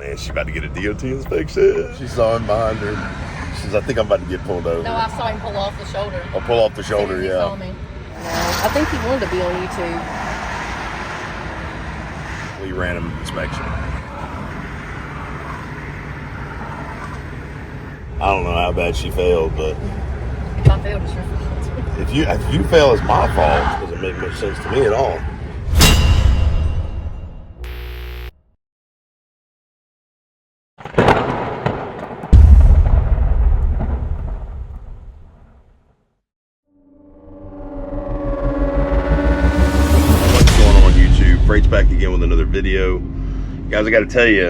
Man, she about to get a DOT inspection. She saw him behind her. She says, I think I'm about to get pulled over. No, I saw him pull off the shoulder. Oh, pull off the shoulder, yeah. Saw me. No, I think he wanted to be on YouTube. We ran him inspection. I don't know how bad she failed, but If I failed, it's your fault. if you fail, it's my fault. It doesn't make much sense to me at all. What's going on YouTube? Freight's back again with another video. Guys, I got to tell you,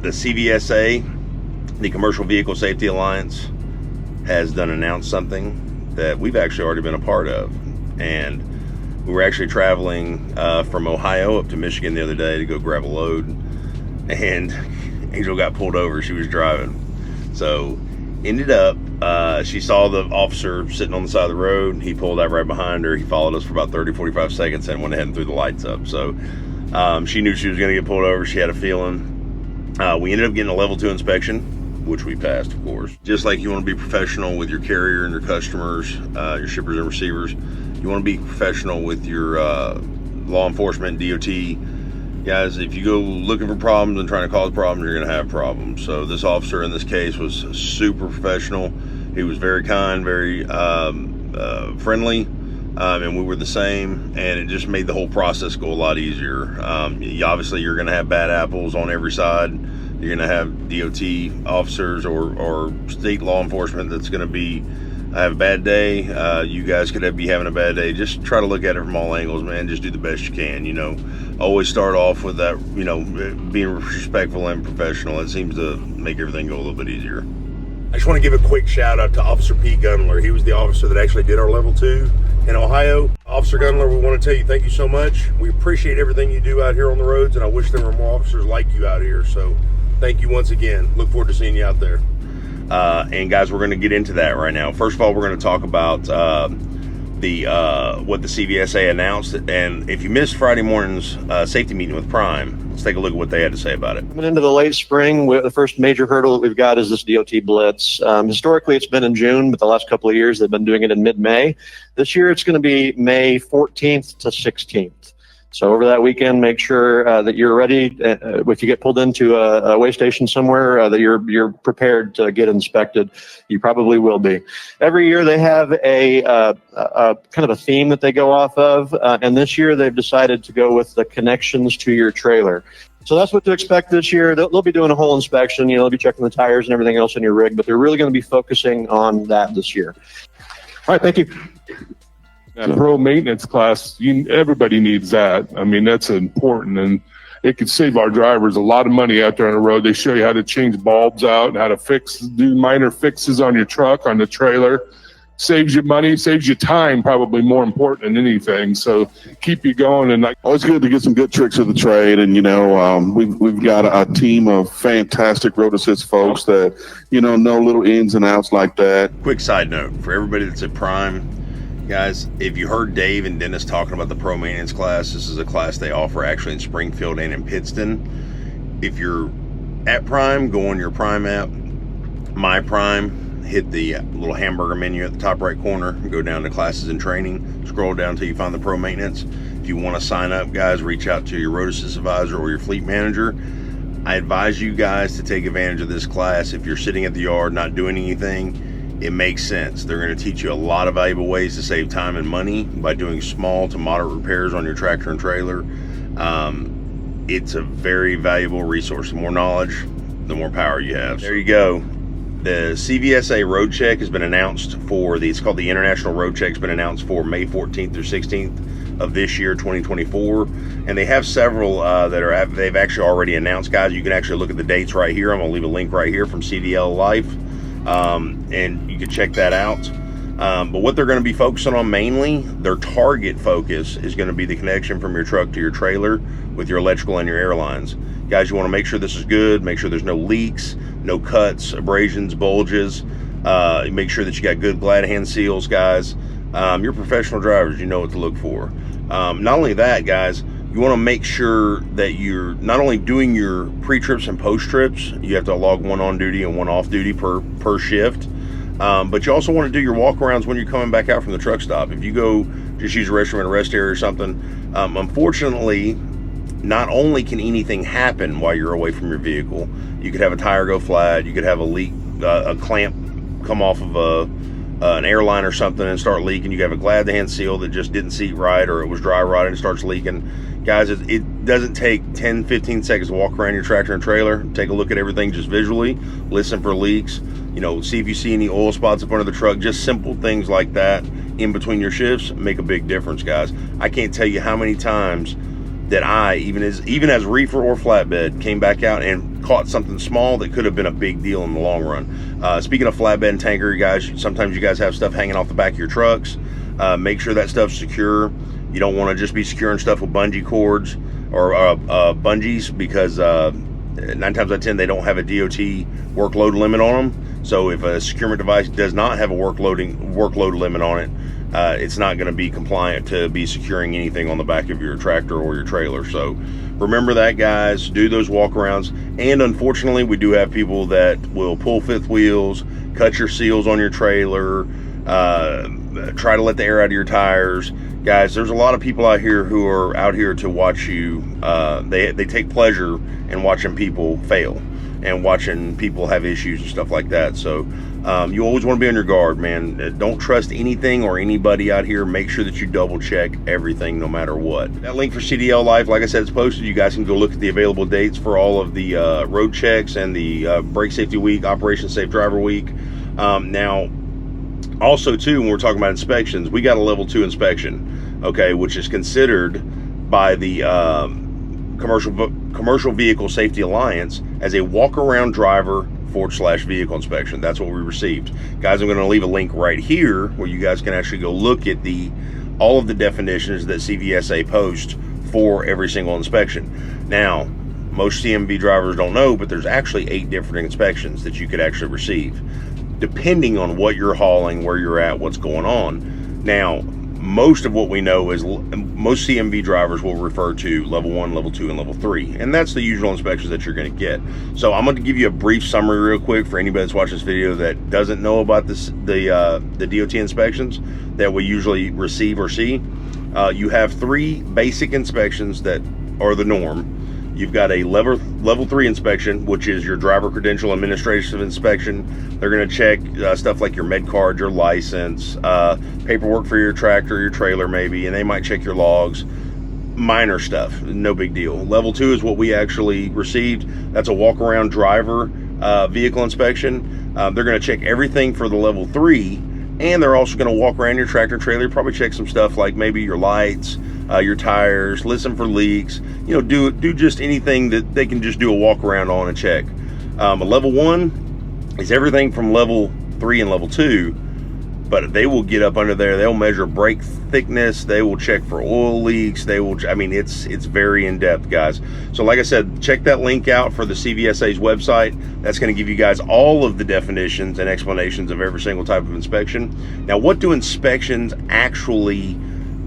the CVSA, the Commercial Vehicle Safety Alliance, has announced something that we've actually already been a part of. And we were actually traveling from Ohio up to Michigan the other day to go grab a load, and Angel got pulled over. She was driving. So ended up, she saw the officer sitting on the side of the road. He pulled out right behind her. He followed us for about 30-45 seconds and went ahead and threw the lights up. So she knew she was going to get pulled over. She had a feeling. We ended up getting a level 2 inspection, which we passed, of course. Just like you want to be professional with your carrier and your customers, your shippers and receivers, you want to be professional with your law enforcement, DOT. Guys, if you go looking for problems and trying to cause problems, you're going to have problems. So this officer in this case was super professional. He was very kind, very friendly, and we were the same, and it just made the whole process go a lot easier. Obviously, you're going to have bad apples on every side. You're going to have DOT officers or state law enforcement that's going to be have a bad day. You guys could be having a bad day. Just try to look at it from all angles, man. Just do the best you can, you know. Always start off with that, you know, being respectful and professional. It seems to make everything go a little bit easier. I just want to give a quick shout out to Officer P. Gunler. He was the officer that actually did our level 2 in Ohio. Officer Gunler, we want to tell you thank you so much. We appreciate everything you do out here on the roads, and I wish there were more officers like you out here. So thank you once again. Look forward to seeing you out there. And guys, we're going to get into that right now. First of all, we're going to talk about what the CVSA announced. And if you missed Friday morning's safety meeting with Prime, let's take a look at what they had to say about it. Coming into the late spring, the first major hurdle that we've got is this DOT blitz. Historically, it's been in June, but the last couple of years they've been doing it in mid-May. This year, it's going to be May 14th to 16th. So over that weekend, make sure that you're ready. If you get pulled into a way station somewhere, that you're prepared to get inspected. You probably will be. Every year they have a kind of a theme that they go off of, and this year they've decided to go with the connections to your trailer. So that's what to expect this year. They'll be doing a whole inspection. You know, they'll be checking the tires and everything else in your rig, but they're really going to be focusing on that this year. All right, thank you. That pro maintenance class, everybody needs that. I mean, that's important, and it could save our drivers a lot of money out there on the road. They show you how to change bulbs out, how to do minor fixes on your truck, on the trailer. Saves you money, saves you time, probably more important than anything. So keep you going. And always good to get some good tricks of the trade. And, you know, we've got a team of fantastic road assist folks that, you know little ins and outs like that. Quick side note for everybody that's at Prime. Guys, if you heard Dave and Dennis talking about the pro maintenance class, this is a class they offer actually in Springfield and in Pittston. If you're at Prime, go on your Prime app, My Prime, hit the little hamburger menu at the top right corner, go down to classes and training, scroll down until you find the pro maintenance. If you want to sign up, guys, reach out to your road assist advisor or your fleet manager. I advise you guys to take advantage of this class. If you're sitting at the yard not doing anything, it makes sense. They're going to teach you a lot of valuable ways to save time and money by doing small to moderate repairs on your tractor and trailer. It's a very valuable resource. The more knowledge, the more power you have. There you go. The CVSA road check has been announced it's called the International Road Check. It's been announced for May 14th through 16th of this year, 2024. And they have several they've actually already announced, guys. You can actually look at the dates right here. I'm going to leave a link right here from CDL Life. And you can check that out. But what they're going to be focusing on mainly, their target focus is going to be the connection from your truck to your trailer with your electrical and your airlines. Guys, you want to make sure this is good, make sure there's no leaks, no cuts, abrasions, bulges. Make sure that you got good glad hand seals, guys. You're professional drivers, you know what to look for. Not only that, guys, you want to make sure that you're not only doing your pre-trips and post-trips, you have to log one on duty and one off duty per shift, but you also want to do your walk-arounds when you're coming back out from the truck stop. If you go just use a restroom and a rest area or something, unfortunately, not only can anything happen while you're away from your vehicle, you could have a tire go flat, you could have a leak, a clamp come off of an airline or something and start leaking. You have a glad hand seal that just didn't seat right, or it was dry rotted and starts leaking. Guys, it doesn't take 10-15 seconds to walk around your tractor and trailer, take a look at everything just visually, listen for leaks, you know, see if you see any oil spots up under the truck. Just simple things like that in between your shifts make a big difference, guys. I can't tell you how many times that I, even as reefer or flatbed, came back out and caught something small that could have been a big deal in the long run. Speaking of flatbed and tanker, guys, sometimes you guys have stuff hanging off the back of your trucks. Make sure that stuff's secure. You don't want to just be securing stuff with bungee cords or bungees, because 9 times out of 10 they don't have a DOT workload limit on them. So if a securement device does not have a workload limit on it, it's not going to be compliant to be securing anything on the back of your tractor or your trailer. So remember that, guys. Do those walkarounds. And unfortunately, we do have people that will pull fifth wheels, cut your seals on your trailer, try to let the air out of your tires. Guys, there's a lot of people out here who are out here to watch you. They take pleasure in watching people fail and watching people have issues and stuff like that. So you always want to be on your guard, man. Don't trust anything or anybody out here. Make sure that you double check everything no matter what. That link for CDL Life, like I said, it's posted. You guys can go look at the available dates for all of the road checks and the Brake Safety Week, Operation Safe Driver Week. Now, also too, when we're talking about inspections, we got a level 2 inspection, okay, which is considered by the Commercial Vehicle Safety Alliance as a walk-around driver / vehicle inspection. That's what we received. Guys, I'm going to leave a link right here where you guys can actually go look at all of the definitions that CVSA posts for every single inspection. Now, most CMV drivers don't know, but there's actually 8 different inspections that you could actually receive, depending on what you're hauling, where you're at, what's going on. Now, most of what we know is most CMV drivers will refer to level 1, level 2, and level 3, and that's the usual inspections that you're going to get. So I'm going to give you a brief summary real quick for anybody that's watching this video that doesn't know about the DOT inspections that we usually receive or see. You have 3 basic inspections that are the norm. You've got a level 3 inspection, which is your driver credential administrative inspection. They're going to check stuff like your med card, your license, paperwork for your tractor, your trailer maybe, and they might check your logs. Minor stuff, no big deal. Level 2 is what we actually received. That's a walk-around driver vehicle inspection. They're going to check everything for the level 3, and they're also going to walk around your tractor and trailer, probably check some stuff like maybe your lights, your tires, listen for leaks, you know, do just anything that they can just do a walk around on and check. A level 1 is everything from level 3 and level 2, but they will get up under there, they'll measure brake thickness, they will check for oil leaks, I mean, it's very in-depth, guys. So like I said, check that link out for the CVSA's website. That's going to give you guys all of the definitions and explanations of every single type of inspection. Now, what do inspections actually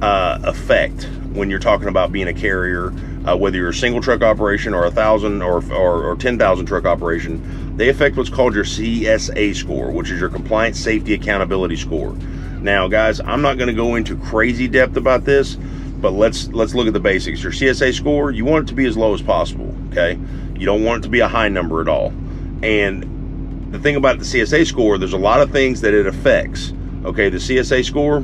affect when you're talking about being a carrier, whether you're a single truck operation or 1,000 or 10,000 truck operation? They affect what's called your CSA score, which is your Compliance Safety Accountability score. Now, guys, I'm not going to go into crazy depth about this, but let's look at the basics. Your CSA score, you want it to be as low as possible, okay? You don't want it to be a high number at all. And the thing about the CSA score, there's a lot of things that it affects, okay? The CSA score,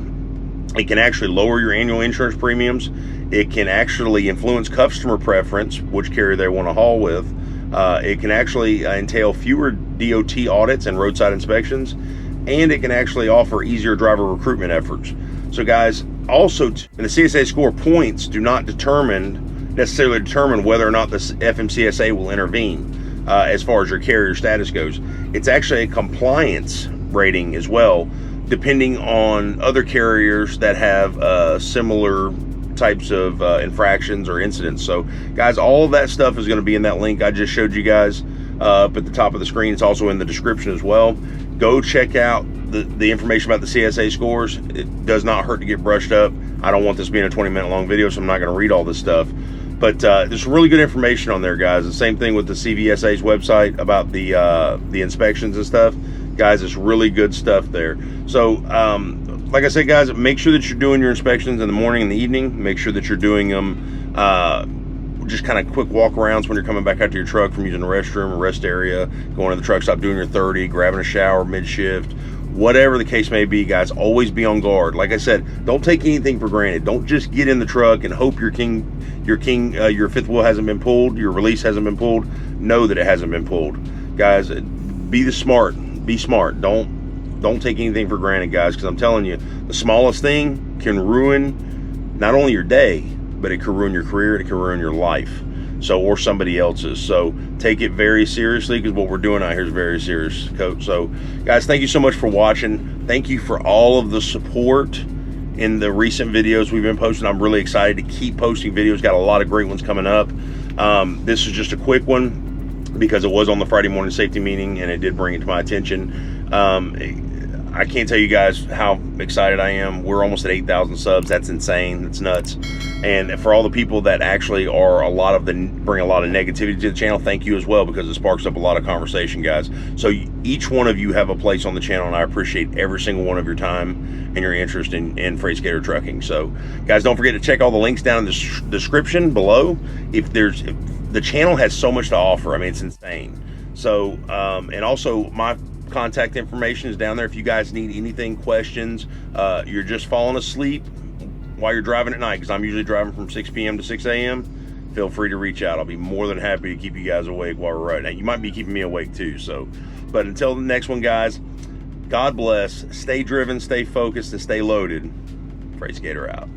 it can actually lower your annual insurance premiums. It can actually influence customer preference, which carrier they want to haul with. It can actually entail fewer DOT audits and roadside inspections, and it can actually offer easier driver recruitment efforts. So guys, also, the CSA score points do not necessarily determine whether or not the FMCSA will intervene as far as your carrier status goes. It's actually a compliance rating as well, depending on other carriers that have similar types of infractions or incidents. So guys, all of that stuff is going to be in that link I just showed you guys up at the top of the screen. It's also in the description as well. Go check out the information about the CSA scores. It does not hurt to get brushed up. I don't want this being a 20-minute long video, so I'm not going to read all this stuff. But there's really good information on there, guys. The same thing with the CVSA's website about the inspections and stuff. Guys, it's really good stuff there. So, like I said, guys, make sure that you're doing your inspections in the morning and the evening. Make sure that you're doing them just kind of quick walk-arounds when you're coming back out to your truck from using the restroom or rest area, going to the truck stop, doing your 30, grabbing a shower mid-shift. Whatever the case may be, guys, always be on guard. Like I said, don't take anything for granted. Don't just get in the truck and hope your fifth wheel hasn't been pulled, your release hasn't been pulled. Know that it hasn't been pulled. Guys, be smart. Don't take anything for granted, guys, because I'm telling you, the smallest thing can ruin not only your day, but it can ruin your career, it can ruin your life. So, or somebody else's. So take it very seriously, because what we're doing out here is very serious, Coach. So guys, thank you so much for watching. Thank you for all of the support in the recent videos we've been posting. I'm really excited to keep posting videos. Got a lot of great ones coming up. This is just a quick one because it was on the Friday morning safety meeting and it did bring it to my attention. I can't tell you guys how excited I am. We're almost at 8,000 subs. That's insane. That's nuts. And for all the people that actually are bring a lot of negativity to the channel, thank you as well, because it sparks up a lot of conversation, guys. So each one of you have a place on the channel, and I appreciate every single one of your time and your interest in Freight Trucking. So guys, don't forget to check all the links down in the description below. If the channel has so much to offer, I mean, it's insane. So and also my contact information is down there if you guys need anything, questions, you're just falling asleep while you're driving at night, because I'm usually driving from 6 p.m. to 6 a.m. Feel free to reach out. I'll be more than happy to keep you guys awake while we're riding. Now, you might be keeping me awake too. So, but until the next one, guys, God bless, stay driven, stay focused, and stay loaded. Freight Skater out.